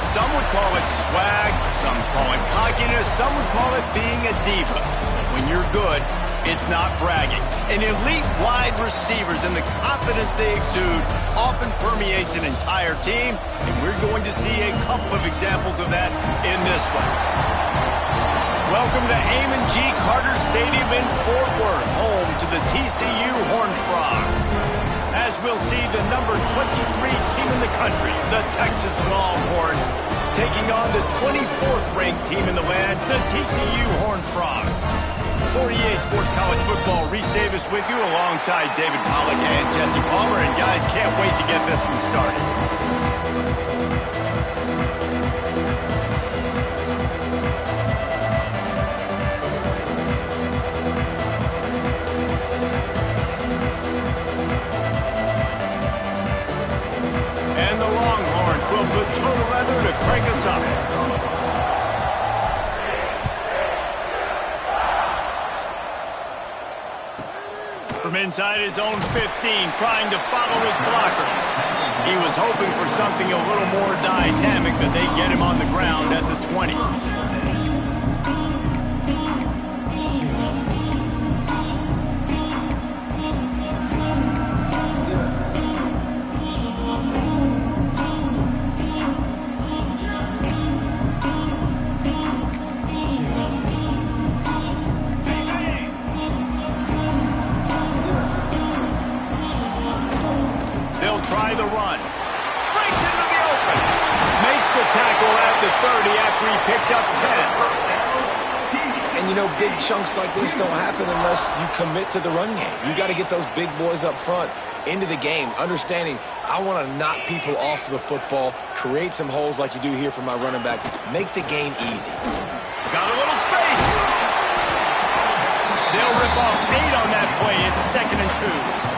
Some would call it swag, some call it cockiness, some would call it being a diva. When you're good, it's not bragging. And elite wide receivers and the confidence they exude often permeates an entire team, and we're going to see a couple of examples of that in this one. Welcome to Amon G. Carter Stadium in Fort Worth, home to the TCU Horned Frogs. As we'll see the number 23 team in the country, the Texas Longhorns, taking on the 24th ranked team in the land, the TCU Horned Frogs. For EA Sports College Football, Reese Davis with you alongside David Pollack and Jesse Palmer. And guys, can't wait to get this one started. And the Longhorns will put total leather to crank us up. From inside his own 15, trying to follow his blockers. He was hoping for something a little more dynamic, but they get him on the ground at the 20. Try the run. Breaks into the open. Makes the tackle at the 30 after he picked up 10. And, you know, big chunks like this don't happen unless you commit to the run game. You got to get those big boys up front into the game, understanding I want to knock people off the football, create some holes like you do here for my running back, make the game easy. Got a little space. They'll rip off 8 on that play. It's 2nd and 2.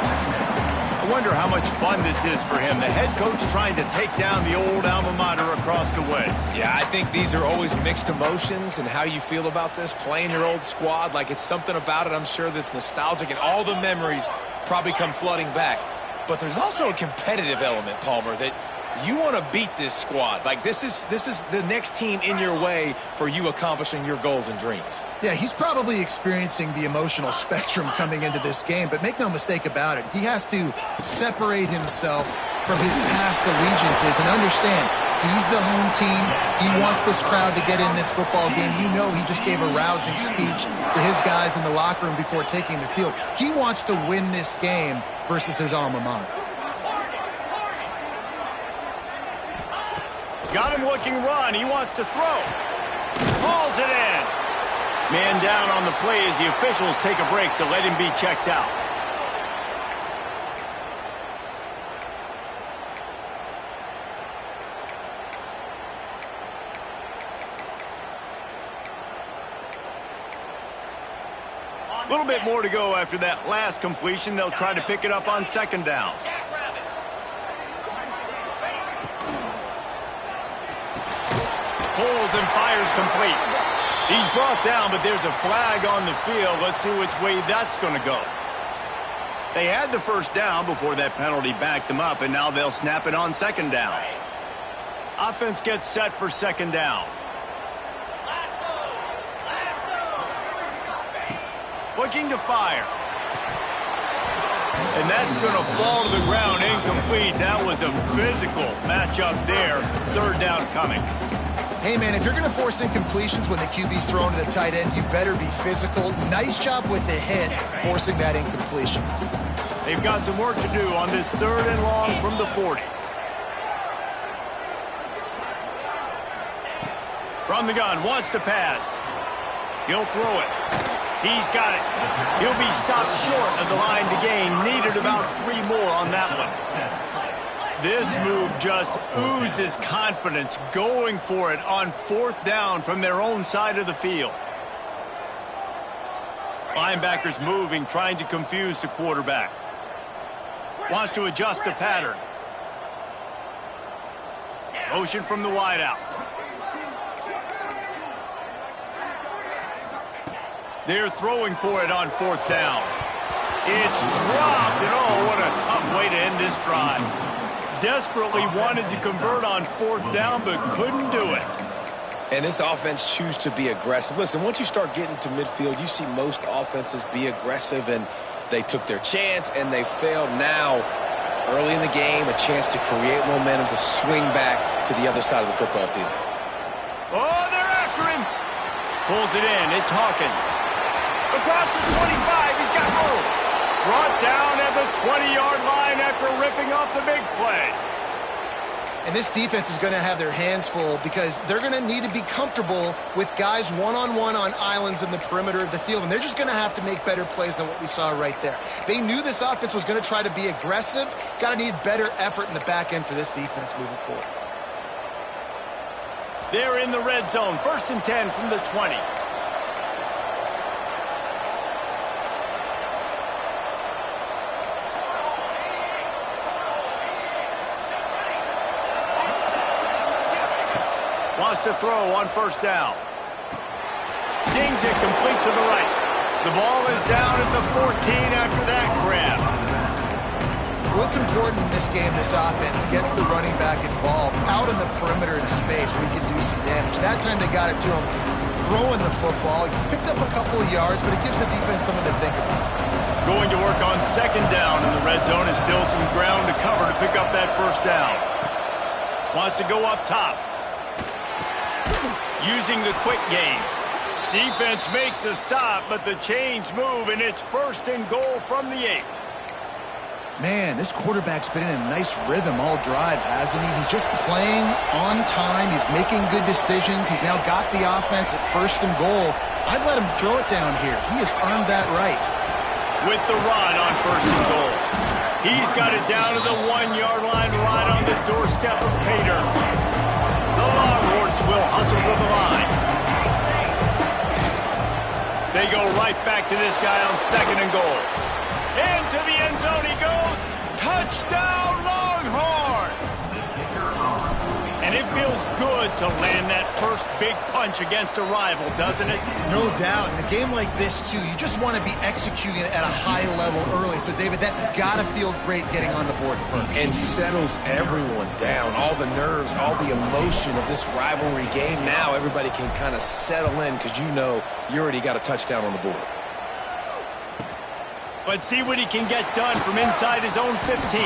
I wonder how much fun this is for him. The head coach trying to take down the old alma mater across the way. Yeah, I think these are always mixed emotions and how you feel about this, playing your old squad. Like, it's something about it, I'm sure, that's nostalgic, and all the memories probably come flooding back. But there's also a competitive element, Palmer, that you want to beat this squad. Like, this is the next team in your way for you accomplishing your goals and dreams. Yeah, he's probably experiencing the emotional spectrum coming into this game, but make no mistake about it, he has to separate himself from his past allegiances and understand he's the home team. He wants this crowd to get in this football game. You know, he just gave a rousing speech to his guys in the locker room before taking the field. He wants to win this game versus his alma mater. Got him looking run. He wants to throw. Hauls it in. Man down on the play as the officials take a break to let him be checked out. A little bit more to go after that last completion. They'll try to pick it up on 2nd down. Pulls and fires complete. He's brought down, but there's a flag on the field. Let's see which way that's going to go. They had the first down before that penalty backed them up, and now they'll snap it on 2nd down. Offense gets set for 2nd down. Looking to fire. And that's going to fall to the ground incomplete. That was a physical matchup there. 3rd down coming. Hey, man, if you're going to force incompletions when the QB's thrown to the tight end, you better be physical. Nice job with the hit, forcing that incompletion. They've got some work to do on this 3rd and long from the 40. From the gun, wants to pass. He'll throw it. He's got it. He'll be stopped short of the line to gain. Needed about 3 more on that one. This move just oozes confidence, going for it on 4th down from their own side of the field. Linebackers moving, trying to confuse the quarterback. Wants to adjust the pattern. Motion from the wideout. They're throwing for it on 4th down. It's dropped, and oh, what a tough way to end this drive. desperately wanted to convert on 4th down, but couldn't do it. And this offense chooses to be aggressive. Listen, once you start getting to midfield, you see most offenses be aggressive, and they took their chance, and they failed. Now, early in the game, a chance to create momentum to swing back to the other side of the football field. Oh, they're after him. Pulls it in. It's Hawkins. Across the 25. He's got room. Brought down at the 20-yard line after ripping off the big play. And this defense is going to have their hands full because they're going to need to be comfortable with guys one-on-one on islands in the perimeter of the field. And they're just going to have to make better plays than what we saw right there. They knew this offense was going to try to be aggressive. Got to need better effort in the back end for this defense moving forward. They're in the red zone. 1st and 10 from the 20. Wants to throw on 1st down. Zings it complete to the right. The ball is down at the 14 after that grab. What's important in this game, this offense gets the running back involved out in the perimeter in space where he can do some damage. That time they got it to him throwing the football. He picked up a couple of yards, but it gives the defense something to think about. Going to work on 2nd down in the red zone, and still some ground to cover to pick up that 1st down. Wants to go up top. Using the quick game. Defense makes a stop, but the chains move, and it's 1st and goal from the 8. Man, this quarterback's been in a nice rhythm all drive, hasn't he? He's just playing on time. He's making good decisions. He's now got the offense at 1st and goal. I'd let him throw it down here. He has earned that right. With the run on 1st and goal. He's got it down to the 1-yard line right on the doorstep of Pater. The Longhorns will hustle to the line. They go right back to this guy on 2nd and goal. Into the end zone he goes. Touchdown, Longhorns! And it feels good to land that first big punch against a rival, doesn't it? No doubt. In a game like this, too, you just want to be executing at a high level early. So, David, that's got to feel great getting on the board first. And settles everyone down. All the nerves, all the emotion of this rivalry game. Now everybody can kind of settle in because you know you already got a touchdown on the board. But see what he can get done from inside his own 15.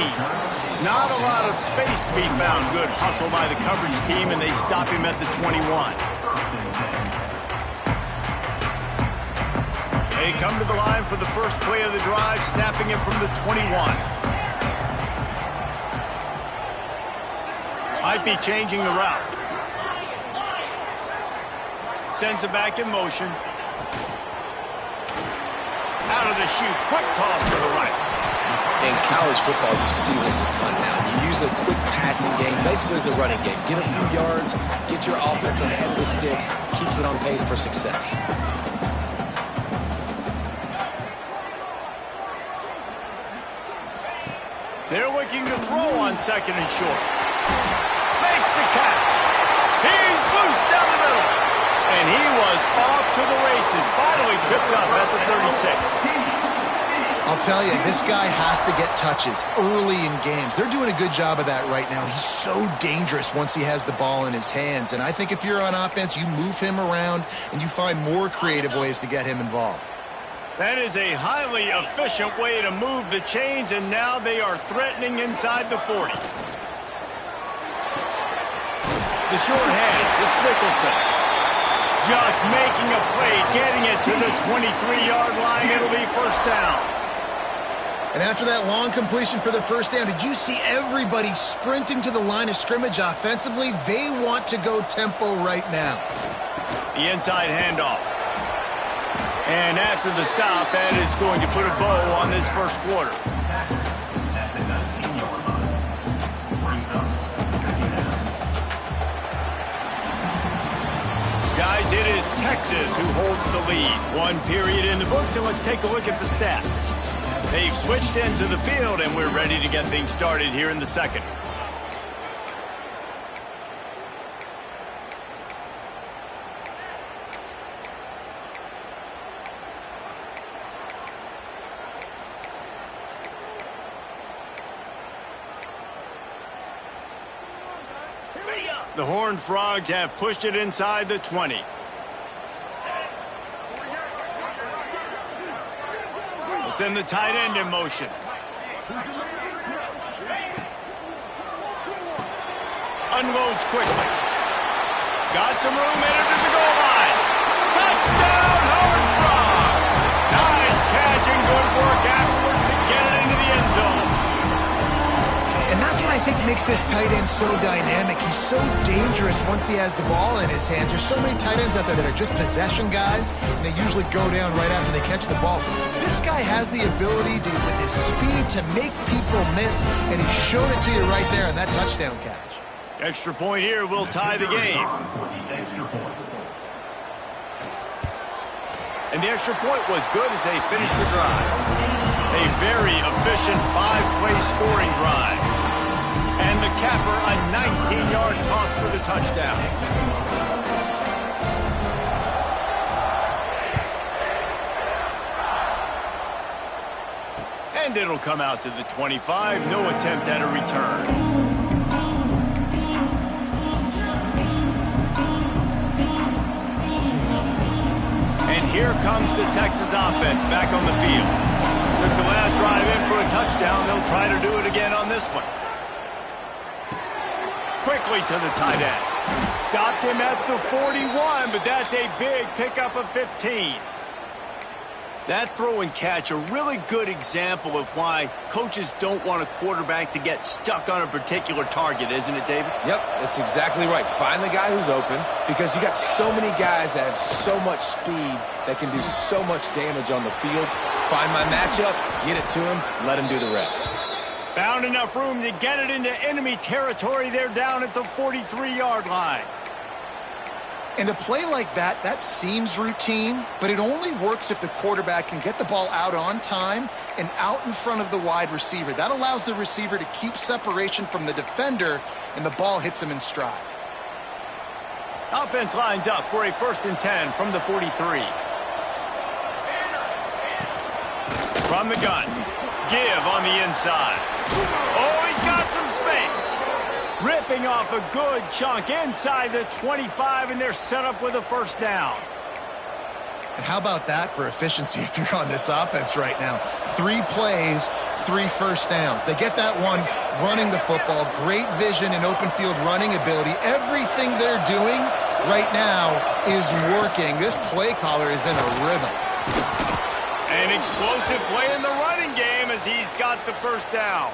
Not a lot of space to be found. Good hustle by the coverage team, and they stop him at the 21. They come to the line for the first play of the drive, snapping it from the 21. Might be changing the route. Sends it back in motion. Out of the chute, quick toss to the right. In college football, you see this a ton now. You use a quick passing game, basically as the running game. Get a few yards, get your offense ahead of the sticks, keeps it on pace for success. They're looking to throw on 2nd and short. Makes the catch. He's loose down the middle. And he was off to the races, finally tipped up at the 36. I'll tell you, this guy has to get touches early in games. They're doing a good job of that right now. He's so dangerous once he has the ball in his hands. And I think if you're on offense, you move him around and you find more creative ways to get him involved. That is a highly efficient way to move the chains, and now they are threatening inside the 40. The short hands, it's Nicholson. Just making a play, getting it to the 23-yard line. It'll be 1st down. And after that long completion for the 1st down, did you see everybody sprinting to the line of scrimmage offensively? They want to go tempo right now. The inside handoff. And after the stop, that is going to put a bow on this 1st quarter. Guys, it is Texas who holds the lead. 1 period in the books, and let's take a look at the stats. They've switched into the field, and we're ready to get things started here in the 2nd. The Horned Frogs have pushed it inside the 20. We'll send the tight end in motion. Unloads quickly. Got some room, headed to the goal line. Touchdown, Horned Frogs! Nice catch and good work afterwards to get it into the end zone. And that's what I think makes this tight end so dynamic. He's so dangerous once he has the ball in his hands. There's so many tight ends out there that are just possession guys, and they usually go down right after they catch the ball. This guy has the ability to, with his speed, to make people miss, and he showed it to you right there in that touchdown catch. Extra point here will tie the game. And the extra point was good as they finished the drive. A very efficient 5-play scoring drive. And the capper, a 19-yard toss for the touchdown. And it'll come out to the 25. No attempt at a return. And here comes the Texas offense back on the field. Took the last drive in for a touchdown. They'll try to do it again on this one. Quickly to the tight end. Stopped him at the 41, but that's a big pickup of 15. That throw and catch, a really good example of why coaches don't want a quarterback to get stuck on a particular target, isn't it, David? Yep, that's exactly right. Find the guy who's open, because you got so many guys that have so much speed that can do so much damage on the field. Find my matchup, get it to him, let him do the rest. Found enough room to get it into enemy territory. They're down at the 43-yard line. And a play like that, that seems routine, but it only works if the quarterback can get the ball out on time and out in front of the wide receiver. That allows the receiver to keep separation from the defender, and the ball hits him in stride. Offense lines up for a 1st and 10 from the 43. From the gun. Give on the inside. Oh, he's got some space. Ripping off a good chunk inside the 25, and they're set up with a 1st down. And how about that for efficiency if you're on this offense right now? 3 plays, 3 1st downs. They get that one running the football. Great vision and open field running ability. Everything they're doing right now is working. This play caller is in a rhythm. An explosive play in the running game as he's got the 1st down.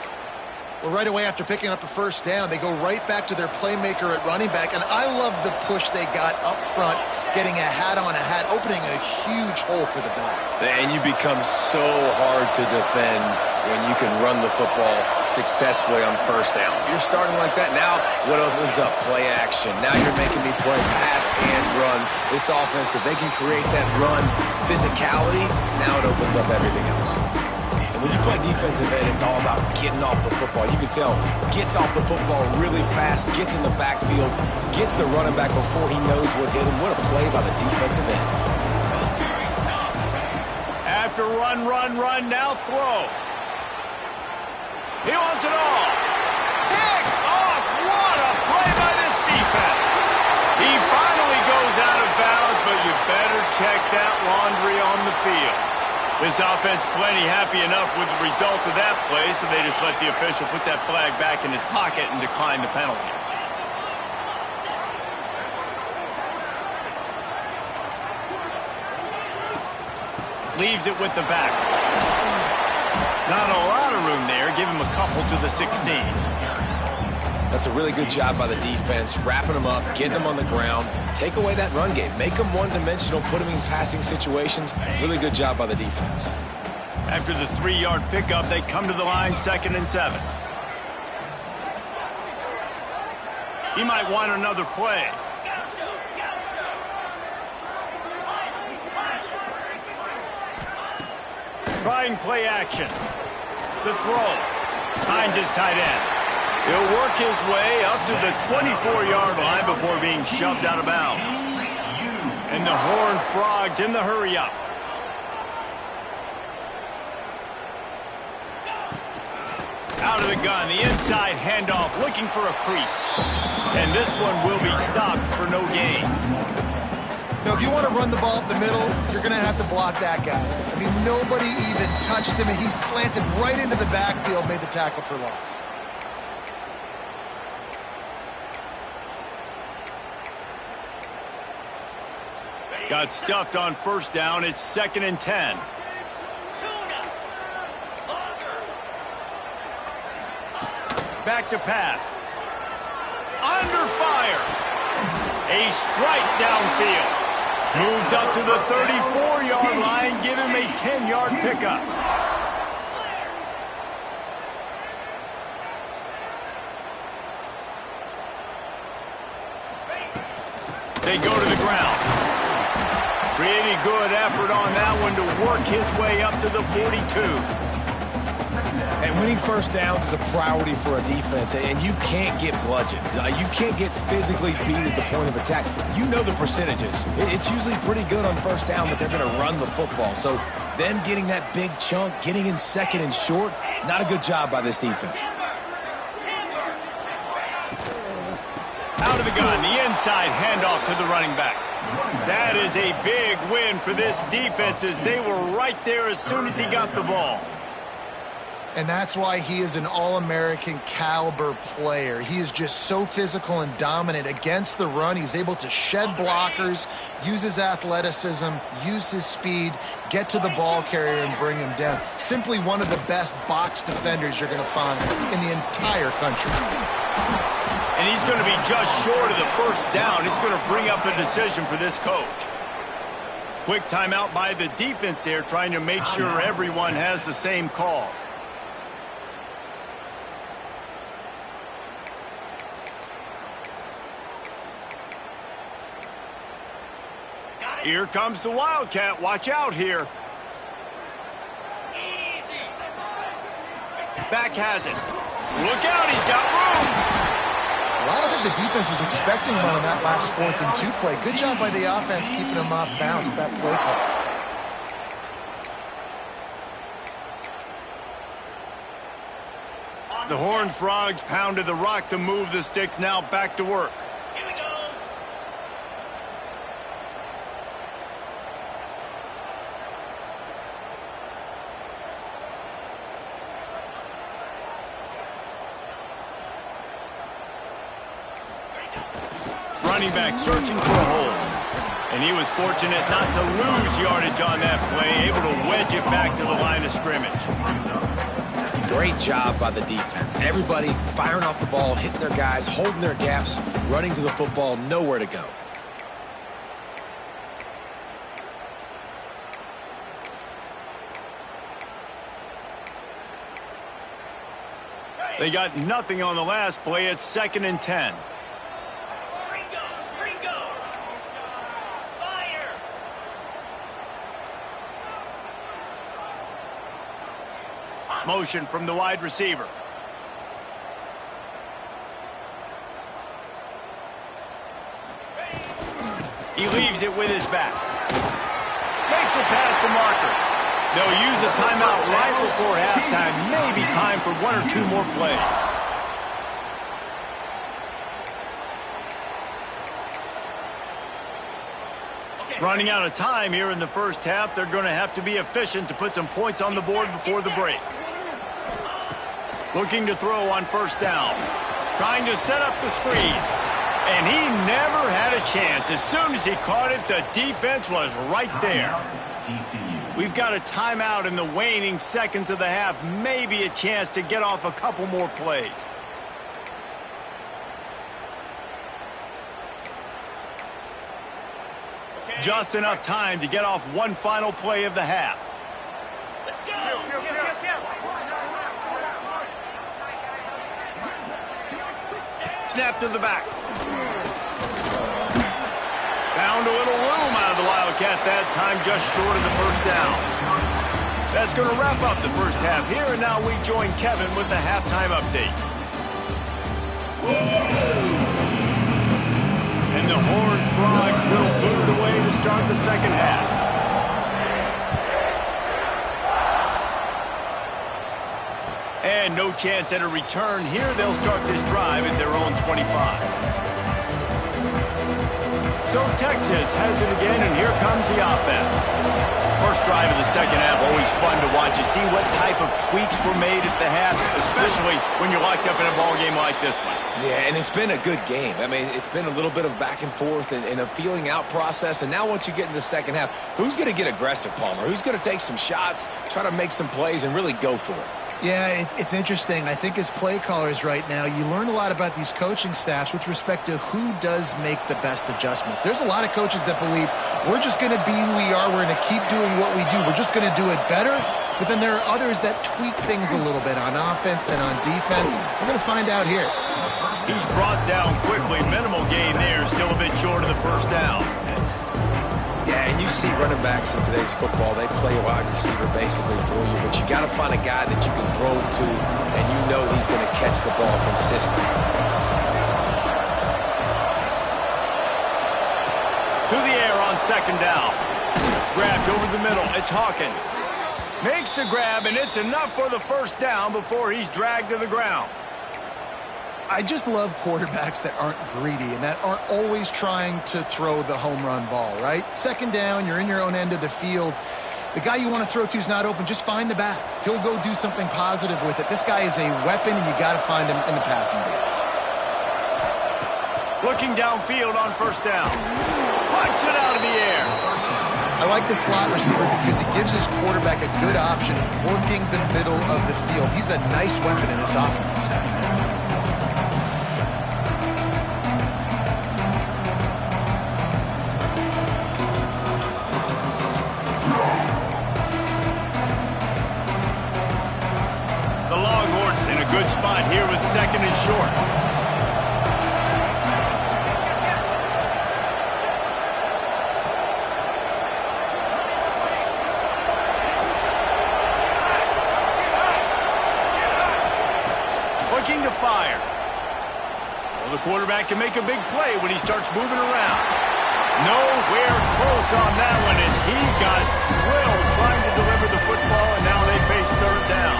Well, right away after picking up a 1st down, they go right back to their playmaker at running back. And I love the push they got up front, getting a hat on a hat, opening a huge hole for the back. And you become so hard to defend when you can run the football successfully on 1st down. You're starting like that. Now, what opens up? Play action. Now you're making me play pass and run. This offense, if they can create that run physicality, now it opens up everything else. When you play defensive end, it's all about getting off the football. You can tell, gets off the football really fast, gets in the backfield, gets the running back before he knows what hit him. What a play by the defensive end. After run, now throw. He wants it all. Pick off. What a play by this defense. He finally goes out of bounds, but you better check that laundry on the field. This offense plenty happy enough with the result of that play, so they just let the official put that flag back in his pocket and decline the penalty. Leaves it with the back. Not a lot of room there. Give him a couple to the 16. That's a really good job by the defense, wrapping them up, getting them on the ground, take away that run game, make them one-dimensional, put them in passing situations. Really good job by the defense. After the 3-yard pickup, they come to the line 2nd and 7. He might want another play. Trying play action. The throw. Finds his tight end. He'll work his way up to the 24-yard line before being shoved out of bounds. And the Horned Frogs in the hurry-up. Out of the gun, the inside handoff, looking for a crease. And this one will be stopped for no gain. Now, if you want to run the ball up the middle, you're going to have to block that guy. I mean, nobody even touched him, and he slanted right into the backfield, made the tackle for loss. Got stuffed on first down. It's 2nd and 10. Back to pass. Under fire. A strike downfield. Moves up to the 34-yard line. Give him a 10-yard pickup. They go to the ground. Pretty good effort on that one to work his way up to the 42. And winning first downs is a priority for a defense, and you can't get bludgeoned. You can't get physically beat at the point of attack. You know the percentages. It's usually pretty good on first down that they're going to run the football. So them getting that big chunk, getting in 2nd and short, not a good job by this defense. Out of the gun, the inside handoff to the running back. That is a big win for this defense as they were right there as soon as he got the ball. And that's why he is an All-American caliber player. He is just so physical and dominant against the run. He's able to shed blockers, use his athleticism, use his speed, get to the ball carrier and bring him down. Simply one of the best box defenders you're going to find in the entire country. And he's going to be just short of the first down. It's going to bring up a decision for this coach. Quick timeout by the defense there, trying to make sure everyone has the same call. Here comes the Wildcat. Watch out here. Back has it. Look out, he's got room. Well, I don't think the defense was expecting one on that last 4th and 2 play. Good job by the offense keeping him off bounds with that play call. The Horned Frogs pounded the rock to move the sticks. Now back to work. Here we go. Running back searching for a hole. And he was fortunate not to lose yardage on that play, able to wedge it back to the line of scrimmage. Great job by the defense. Everybody firing off the ball, hitting their guys, holding their gaps, running to the football, nowhere to go. They got nothing on the last play. It's 2nd and 10. Motion from the wide receiver. He leaves it with his back. Makes it past the marker. They'll use a timeout right before halftime. Maybe time for 1 or 2 more plays. Running out of time here in the first half. They're going to have to be efficient to put some points on the board before the break. Looking to throw on first down. Trying to set up the screen. And he never had a chance. As soon as he caught it, the defense was right there. We've got a timeout in the waning seconds of the half. Maybe a chance to get off a couple more plays. Just enough time to get off one final play of the half. Let's go. Snap to the back. Found a little room out of the Wildcat that time, just short of the first down. That's going to wrap up the first half here, and now we join Kevin with the halftime update. And the Horned Frogs will boot it away to start the second half. And and no chance at a return. Here they'll start this drive at their own 25. So Texas has it again, and here comes the offense. First drive of the second half, always fun to watch. You see what type of tweaks were made at the half, especially when you're locked up in a ball game like this one. Yeah, and it's been a good game. I mean, it's been a little bit of back and forth and a feeling out process. And now once you get in the second half, who's going to get aggressive, Palmer? Who's going to take some shots, try to make some plays, and really go for it? Yeah, it's interesting. I think as play callers right now, you learn a lot about these coaching staffs with respect to who does make the best adjustments. There's a lot of coaches that believe we're just going to be who we are. We're going to keep doing what we do. We're just going to do it better. But then there are others that tweak things a little bit on offense and on defense. We're going to find out here. He's brought down quickly. Minimal gain there. Still a bit short of the first down. Yeah, and you see running backs in today's football, they play a wide receiver basically for you, but you got to find a guy that you can throw it to, and you know he's going to catch the ball consistently. To the air on second down. Grabbed over the middle. It's Hawkins. Makes the grab, and it's enough for the first down before he's dragged to the ground. I just love quarterbacks that aren't greedy and that aren't always trying to throw the home run ball, right? Second down, you're in your own end of the field. The guy you want to throw to is not open. Just find the back. He'll go do something positive with it. This guy is a weapon, and you got to find him in the passing game. Looking downfield on first down. Punts it out of the air. I like the slot receiver because it gives his quarterback a good option working the middle of the field. He's a nice weapon in this offense. Good spot here with second and short. Looking to fire. Well, the quarterback can make a big play when he starts moving around. Nowhere close on that one as he got drilled trying to deliver the football, and now they face third down.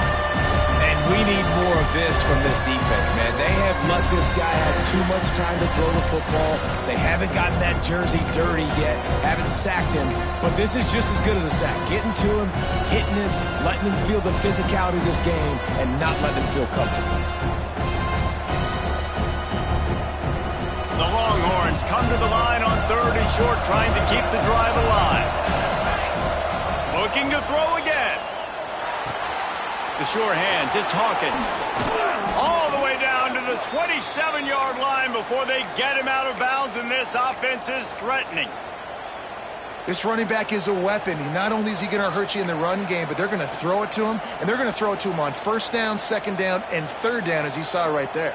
And we need more of this from this defense, man. They have let this guy have too much time to throw the football. They haven't gotten that jersey dirty yet, haven't sacked him. But this is just as good as a sack. Getting to him, hitting him, letting him feel the physicality of this game, and not letting him feel comfortable. The Longhorns come to the line on third and short, trying to keep the drive alive. Looking to throw again. The sure hands, it's Hawkins. All the way down to the 27-yard line before they get him out of bounds, and this offense is threatening. This running back is a weapon. Not only is he going to hurt you in the run game, but they're going to throw it to him, and they're going to throw it to him on first down, second down, and third down, as you saw right there.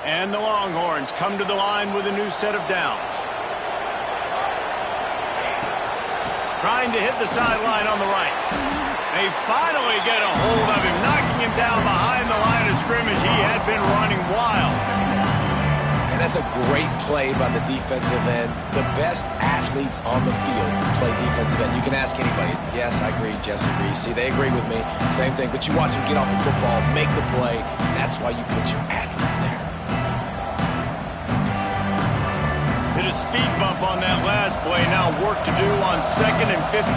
And the Longhorns come to the line with a new set of downs. Trying to hit the sideline on the right. They finally get a hold of him, knocking him down behind the line of scrimmage. He had been running wild. And that's a great play by the defensive end. The best athletes on the field play defensive end. You can ask anybody. Yes, I agree. Jesse agrees. See, they agree with me. Same thing. But you watch them get off the football, make the play. That's why you put your athletes there. Hit a speed bump on that last play. Now work to do on second and 15.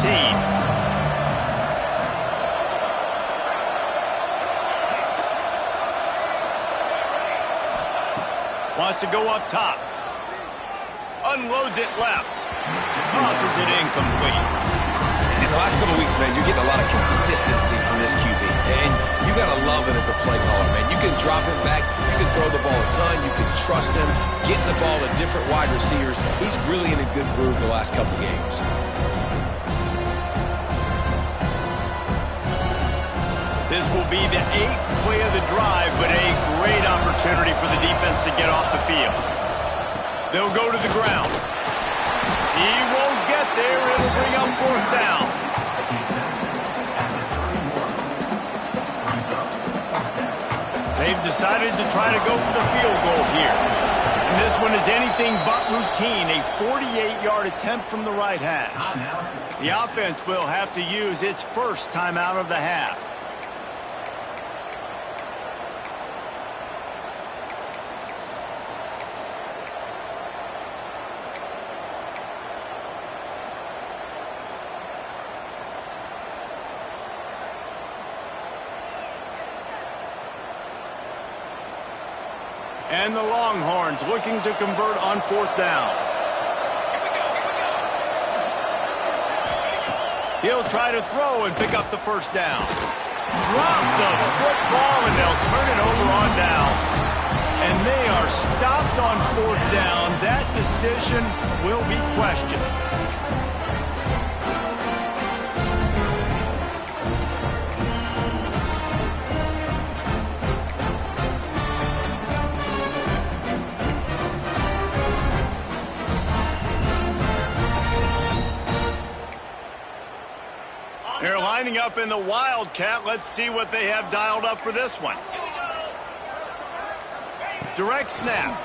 Wants to go up top. Unloads it left. Tosses it incomplete. In the last couple of weeks, man, you're getting a lot of consistency from this QB. And you got to love it as a play caller, man. You can drop him back. You can throw the ball a ton. You can trust him. Getting the ball to different wide receivers. He's really in a good groove the last couple games. This will be the 8th play of the drive, but a great opportunity for the defense to get off the field. They'll go to the ground. He won't get there. It'll bring up fourth down. They've decided to try to go for the field goal here. And this one is anything but routine, a 48-yard attempt from the right hash. The offense will have to use its first timeout of the half. And the Longhorns looking to convert on fourth down. He'll try to throw and pick up the first down. Drop the football, and they'll turn it over on downs. And they are stopped on fourth down. That decision will be questioned. They're lining up in the Wildcat. Let's see what they have dialed up for this one. Direct snap.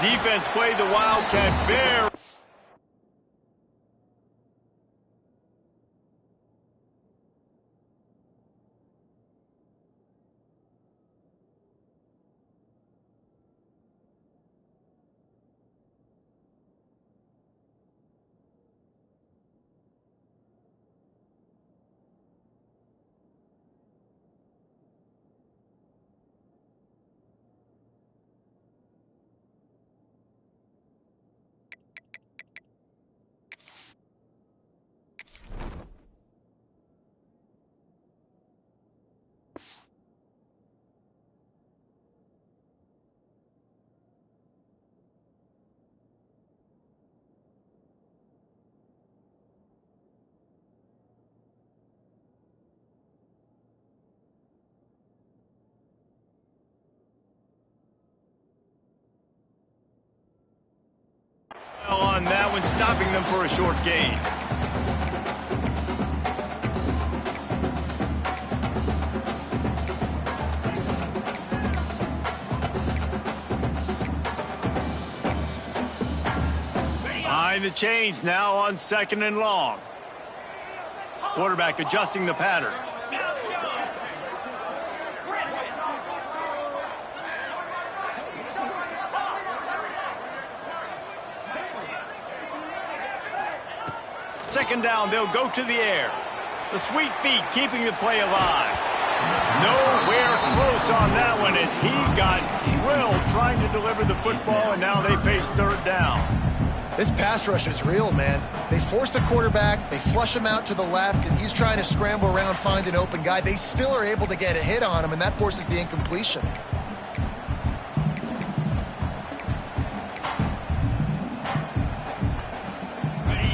Defense played the Wildcat very... on that one, stopping them for a short gain. Behind the chains now on second and long. Quarterback adjusting the pattern. Second down, they'll go to the air. The sweet feet keeping the play alive. Nowhere close on that one as he got drilled trying to deliver the football, and now they face third down. This pass rush is real, man. They force the quarterback, they flush him out to the left, and he's trying to scramble around, find an open guy. They still are able to get a hit on him, and that forces the incompletion.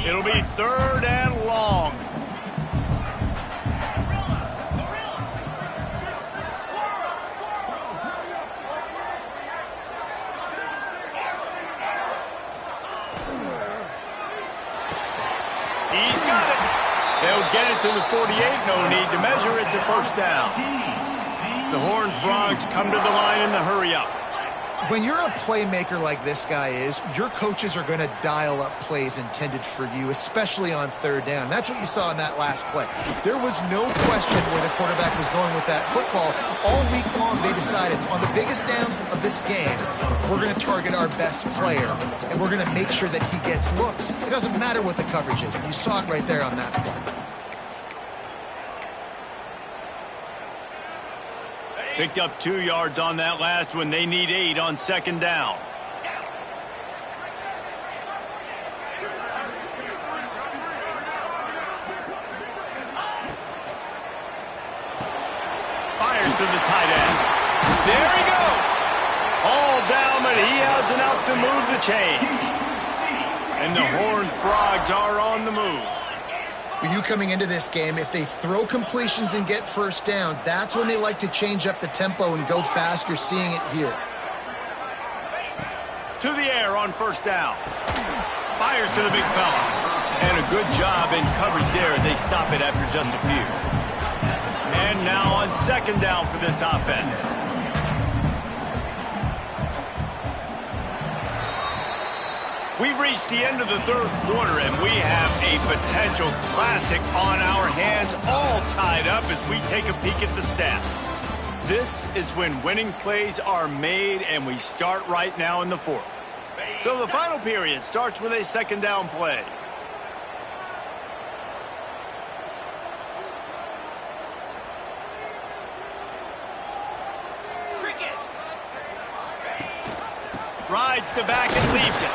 It'll be third and long. He's got it. They'll get it to the 48. No need to measure it to first down. The Horned Frogs come to the line in the hurry-up. When you're a playmaker like this guy is, your coaches are going to dial up plays intended for you, especially on third down. That's what you saw in that last play. There was no question where the quarterback was going with that football. All week long, they decided on the biggest downs of this game, we're going to target our best player, and we're going to make sure that he gets looks. It doesn't matter what the coverage is. You saw it right there on that play. Picked up 2 yards on that last one. They need 8 on second down. Fires to the tight end. There he goes. All down, but he has enough to move the chains. And the Horned Frogs are on the move. You coming into this game, if they throw completions and get first downs, that's when they like to change up the tempo and go fast. You're seeing it here. To the air on first down. Fires to the big fella. And a good job in coverage there as they stop it after just a few. And now on second down for this offense. We've reached the end of the third quarter, and we have a potential classic on our hands, all tied up as we take a peek at the stats. This is when winning plays are made, and we start right now in the fourth. So the final period starts with a second down play. Rides the back and leaves it.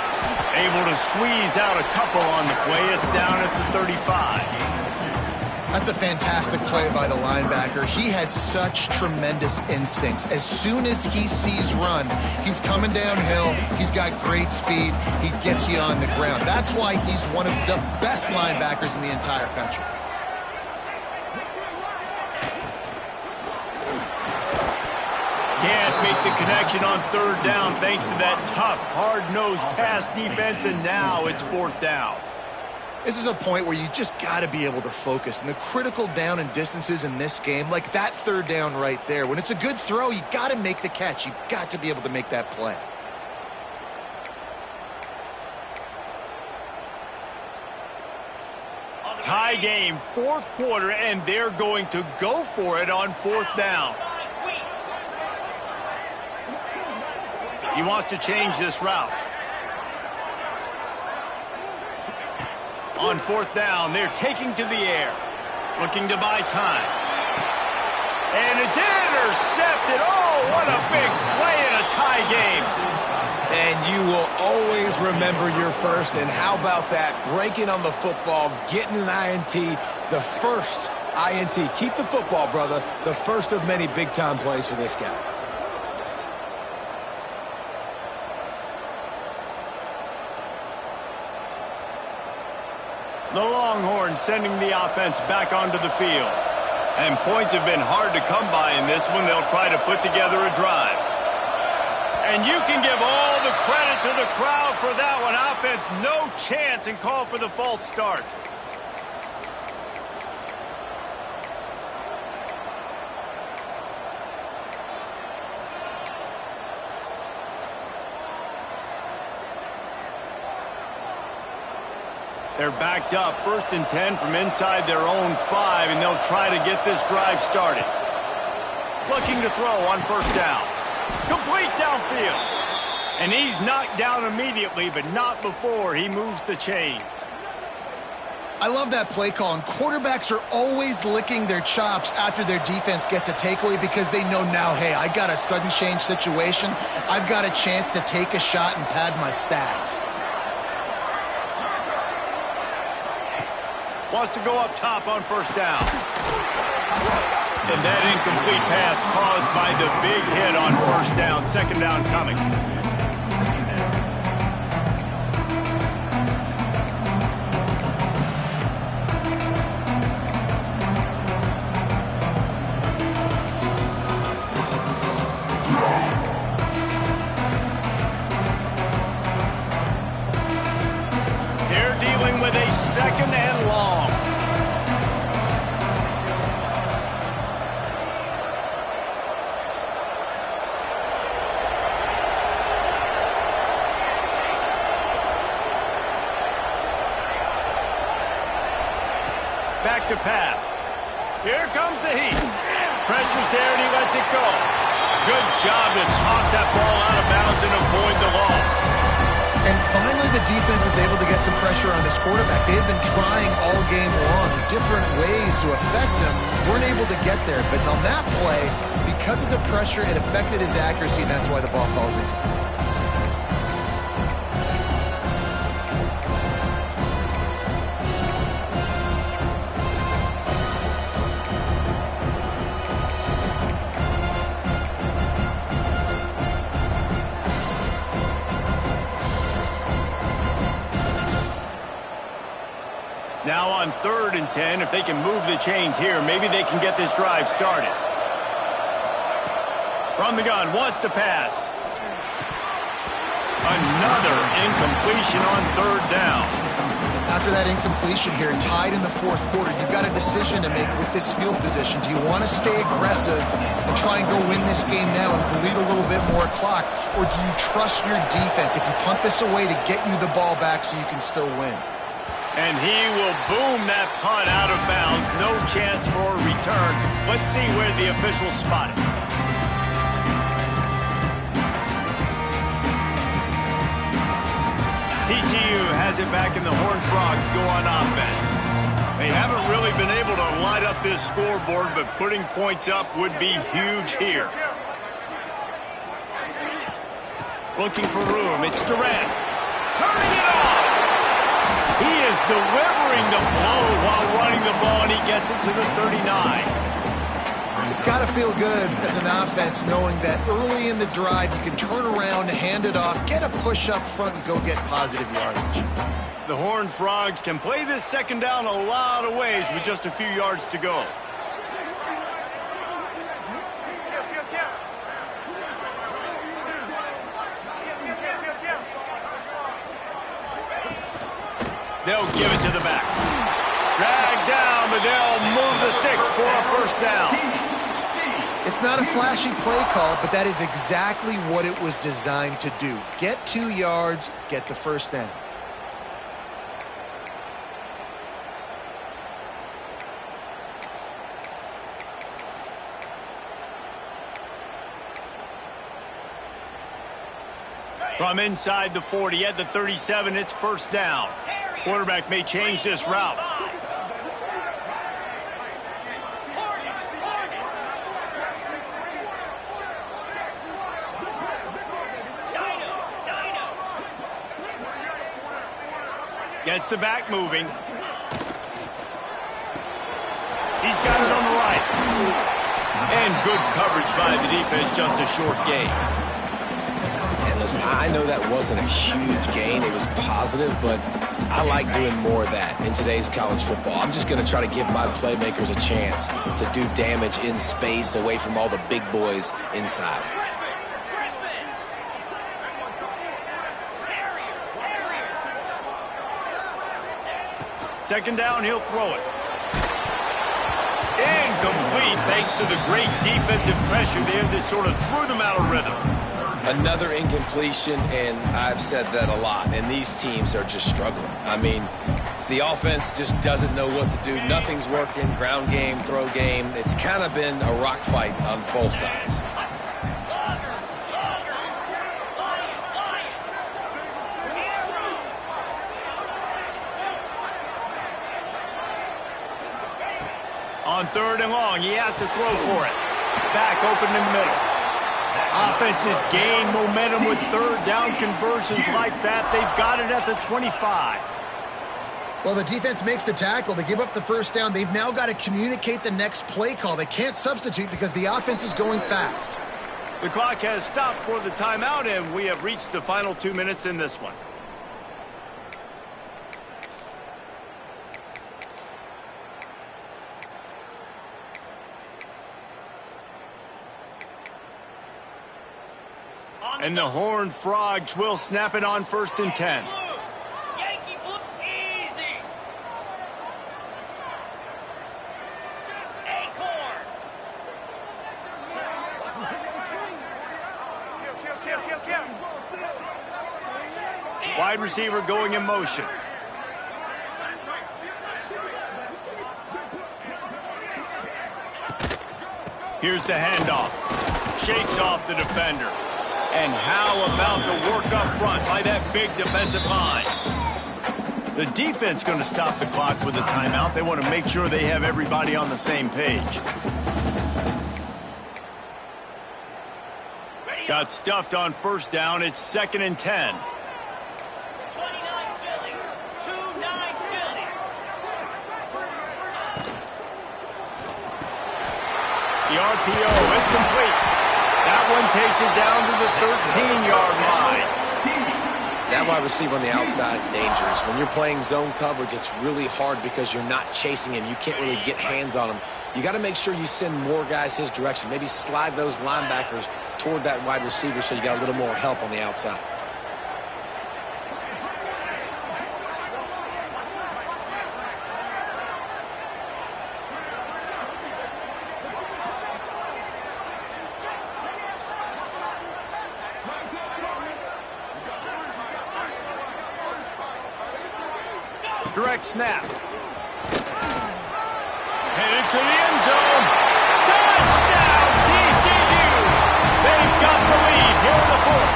Able to squeeze out a couple on the play. It's down at the 35. That's a fantastic play by the linebacker. He has such tremendous instincts. As soon as he sees run, he's coming downhill. He's got great speed. He gets you on the ground. That's why he's one of the best linebackers in the entire country. Can't make the connection on third down thanks to that tough, hard-nosed pass defense, and now it's fourth down. This is a point where you just got to be able to focus. And the critical down and distances in this game, like that third down right there, when it's a good throw, you got to make the catch. You've got to be able to make that play. Tie game, fourth quarter, and they're going to go for it on fourth down. He wants to change this route. On fourth down, they're taking to the air, looking to buy time. And it's intercepted. Oh, what a big play in a tie game. And you will always remember your first. And how about that? Breaking on the football, getting an INT, the first INT. Keep the football, brother. The first of many big-time plays for this guy. The Longhorns sending the offense back onto the field. And points have been hard to come by in this one. They'll try to put together a drive. And you can give all the credit to the crowd for that one. Offense, no chance, and call for the false start. They're backed up, 1st and 10 from inside their own 5, and they'll try to get this drive started. Looking to throw on first down. Complete downfield. And he's knocked down immediately, but not before he moves the chains. I love that play call, and quarterbacks are always licking their chops after their defense gets a takeaway because they know now, hey, I got a sudden change situation. I've got a chance to take a shot and pad my stats. Wants to go up top on first down. And that incomplete pass caused by the big hit on first down. Second down coming. They're dealing with a second and long. Back to pass. Here comes the heat. Pressure's there and he lets it go. Good job to toss that ball out of bounds and avoid the loss. And finally, the defense is able to get some pressure on this quarterback. They have been trying all game long different ways to affect him. Weren't able to get there. But on that play, because of the pressure, it affected his accuracy, and that's why the ball falls incomplete. Now on 3rd and 10, if they can move the chains here, maybe they can get this drive started. From the gun, wants to pass. Another incompletion on 3rd down. After that incompletion here, tied in the fourth quarter, you've got a decision to make with this field position. Do you want to stay aggressive and try and go win this game now and bleed a little bit more clock, or do you trust your defense if you punt this away to get you the ball back so you can still win? And he will boom that punt out of bounds. No chance for a return. Let's see where the officials spot it. TCU has it back, and the Horned Frogs go on offense. They haven't really been able to light up this scoreboard, but putting points up would be huge here. Looking for room. It's Durant. Turning it off. He is delivering the blow while running the ball, and he gets it to the 39. It's got to feel good as an offense knowing that early in the drive you can turn around, hand it off, get a push up front, and go get positive yardage. The Horned Frogs can play this second down a lot of ways with just a few yards to go. They'll give it to the back. Drag down, but they'll move the sticks for a first down. It's not a flashy play call, but that is exactly what it was designed to do. Get 2 yards, get the first down. From inside the 40 at the 37, it's first down. Quarterback may change this route. Gets the back moving. He's got it on the right. And good coverage by the defense, just a short gain. And listen, I know that wasn't a huge gain. It was positive, but I like doing more of that in today's college football. I'm just going to try to give my playmakers a chance to do damage in space away from all the big boys inside. Second down, he'll throw it. Incomplete, thanks to the great defensive pressure there that sort of threw them out of rhythm. Another incompletion, and I've said that a lot, and these teams are just struggling. I mean, the offense just doesn't know what to do. Nothing's working, ground game, throw game. It's kind of been a rock fight on both sides. On third and long, he has to throw for it. Back open in the middle. Offenses gain momentum with third down conversions like that. They've got it at the 25. Well, the defense makes the tackle. They give up the first down. They've now got to communicate the next play call. They can't substitute because the offense is going fast. The clock has stopped for the timeout, and we have reached the final 2 minutes in this one. And the Horned Frogs will snap it on first and 10. Yankee blue, easy. Acorn. Wide receiver going in motion. Here's the handoff. Shakes off the defender. And how about the work up front by that big defensive line? The defense going to stop the clock with a timeout. They want to make sure they have everybody on the same page. Got stuffed on first down. It's second and 10. 29 Philly. 2-9 Philly. The RPO, it's complete. That one takes it down to the 13-yard line. That wide receiver on the outside is dangerous. When you're playing zone coverage, it's really hard because you're not chasing him. You can't really get hands on him. You got to make sure you send more guys his direction. Maybe slide those linebackers toward that wide receiver so you got a little more help on the outside. direct snap. Headed to the end zone. Touchdown, TCU! They've got the lead here in the fourth.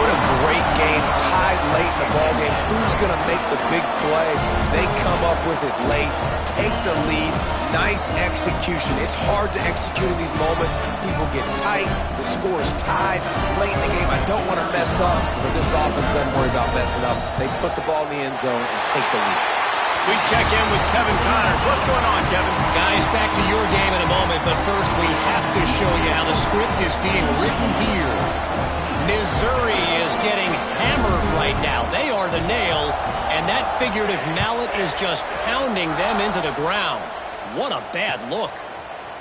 What a great game, tied late in the ball game. Who's going to make the big play? They come up with it late, take the lead. Nice execution. It's hard to execute in these moments. People get tight. The score is tied late in the game. I don't want to mess up, but this offense doesn't worry about messing up. They put the ball in the end zone and take the lead. We check in with Kevin Connors. What's going on, Kevin? Guys, back to your game in a moment, but first we have to show you how the script is being written here. Missouri is getting hammered right now. They are the nail, and that figurative mallet is just pounding them into the ground. What a bad look.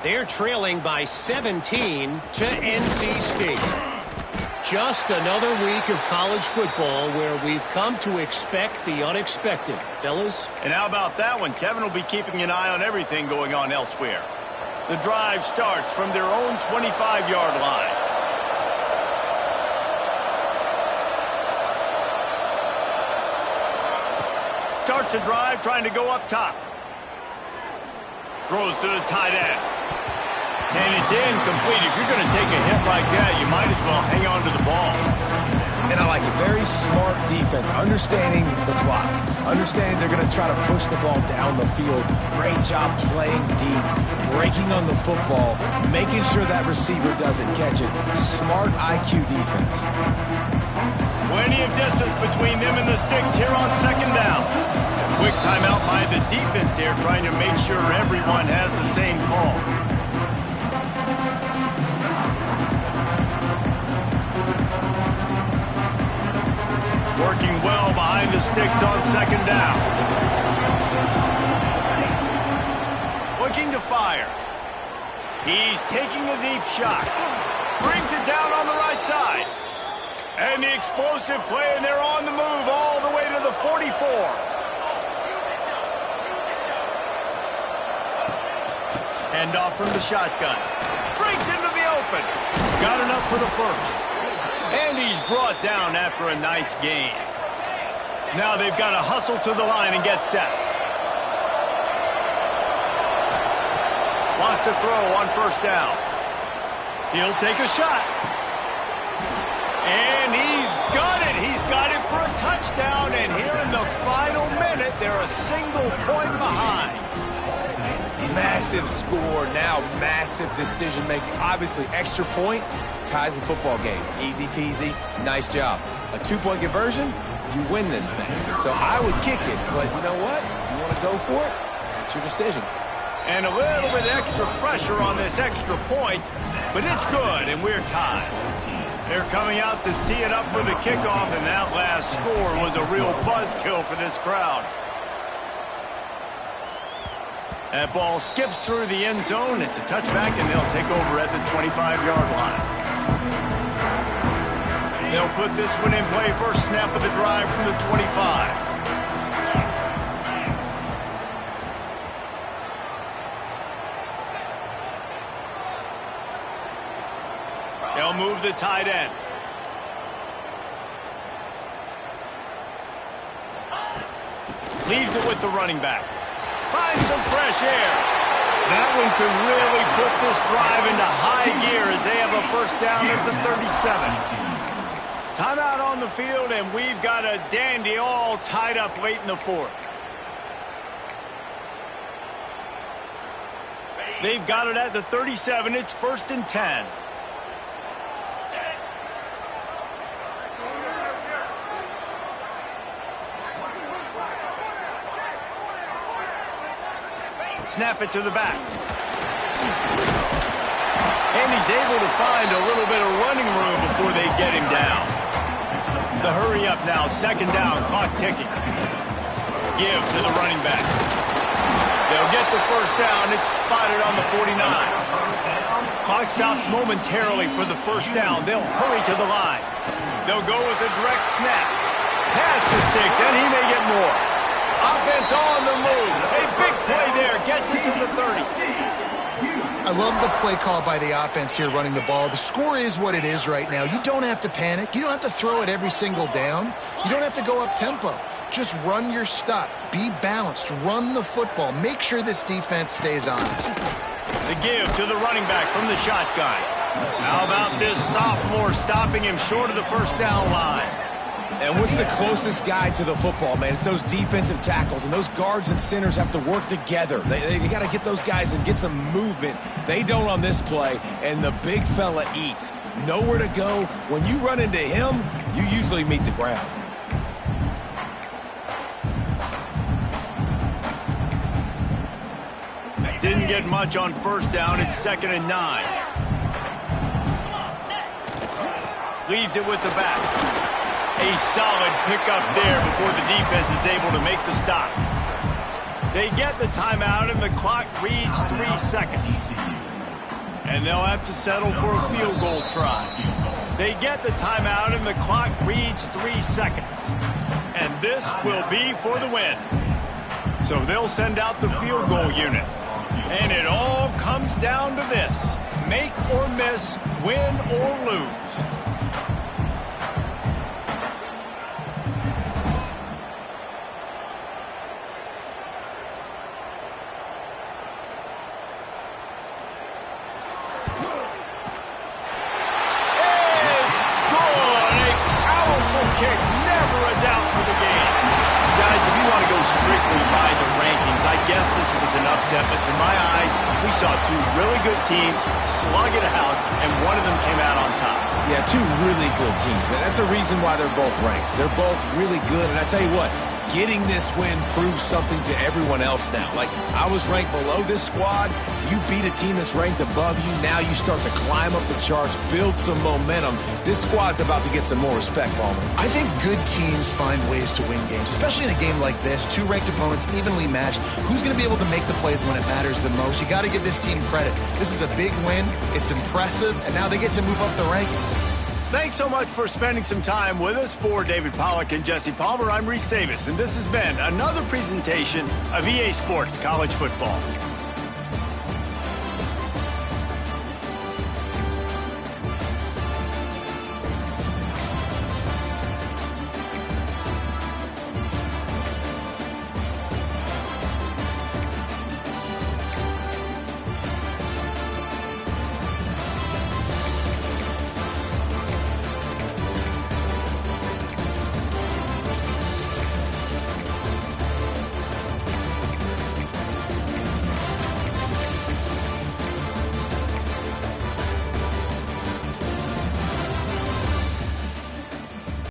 They're trailing by 17 to NC State. Just another week of college football where we've come to expect the unexpected, fellas. And how about that one? Kevin will be keeping an eye on everything going on elsewhere. The drive starts from their own 25-yard line. Starts the drive trying to go up top. Throws to the tight end. And it's incomplete. If you're going to take a hit like that, you might as well hang on to the ball. And I like it. Very smart defense. Understanding the clock. Understanding they're going to try to push the ball down the field. Great job playing deep. Breaking on the football. Making sure that receiver doesn't catch it. Smart IQ defense. Plenty of distance between them and the sticks here on second down. Quick timeout by the defense here, trying to make sure everyone has the same call. Working well behind the sticks on second down. Looking to fire. He's taking a deep shot. Brings it down on the right side. And the explosive play, and they're on the move all the way to the 44. Hand off from the shotgun. Breaks into the open. Got enough for the first. And he's brought down after a nice gain. Now they've got to hustle to the line and get set. Wants to throw on first down. He'll take a shot. And he's got it. He's got it for a touchdown. And here in the final minute, they're a single point behind. Massive score, now massive decision making. Obviously, extra point ties the football game. Easy peasy, nice job. A 2-point conversion, you win this thing. So I would kick it, but you know what? If you want to go for it, it's your decision. And a little bit extra pressure on this extra point, but it's good, and we're tied. They're coming out to tee it up for the kickoff, and that last score was a real buzzkill for this crowd. That ball skips through the end zone. It's a touchback, and they'll take over at the 25-yard line. They'll put this one in play. First snap of the drive from the 25. They'll move the tight end. Leaves it with the running back. Finds some fresh air. That one could really put this drive into high gear as they have a first down at the 37. Timeout on the field, and we've got a dandy all tied up late in the fourth. They've got it at the 37. It's 1st and 10. Snap it to the back. And he's able to find a little bit of running room before they get him down. The hurry up now, second down, clock ticking. Give to the running back. They'll get the first down. It's spotted on the 49. Clock stops momentarily for the first down. They'll hurry to the line. They'll go with a direct snap. Pass the sticks, and he may get more. Offense on the move. A big play there. Gets it to the 30. I love the play call by the offense here running the ball. The score is what it is right now. You don't have to panic. You don't have to throw it every single down. You don't have to go up tempo. Just run your stuff. Be balanced. Run the football. Make sure this defense stays honest. The give to the running back from the shotgun. How about this sophomore stopping him short of the first down line? And what's the closest guy to the football, man? It's those defensive tackles, and those guards and centers have to work together. They got to get those guys and get some movement. They don't on this play, and the big fella eats. Nowhere to go. When you run into him, you usually meet the ground. Didn't get much on first down. It's 2nd and 9. Leaves it with the back. A solid pickup there before the defense is able to make the stop. They get the timeout, and the clock reads 3 seconds. And they'll have to settle for a field goal try. They get the timeout, and the clock reads 3 seconds. And this will be for the win. So they'll send out the field goal unit. And it all comes down to this: make or miss, win or lose. But to my eyes, we saw two really good teams slug it out, and one of them came out on top. Yeah, two really good teams. That's a reason why they're both ranked. They're both really good, and I tell you what, getting this win proves something to everyone else now. Like, I was ranked below this squad. You beat a team that's ranked above you. Now you start to climb up the charts, build some momentum. This squad's about to get some more respect, Palmer. I think good teams find ways to win games, especially in a game like this. Two ranked opponents evenly matched. Who's going to be able to make the plays when it matters the most? You got to give this team credit. This is a big win. It's impressive, and now they get to move up the rankings. Thanks so much for spending some time with us. For David Pollack and Jesse Palmer, I'm Reese Davis, and this has been another presentation of EA Sports College Football.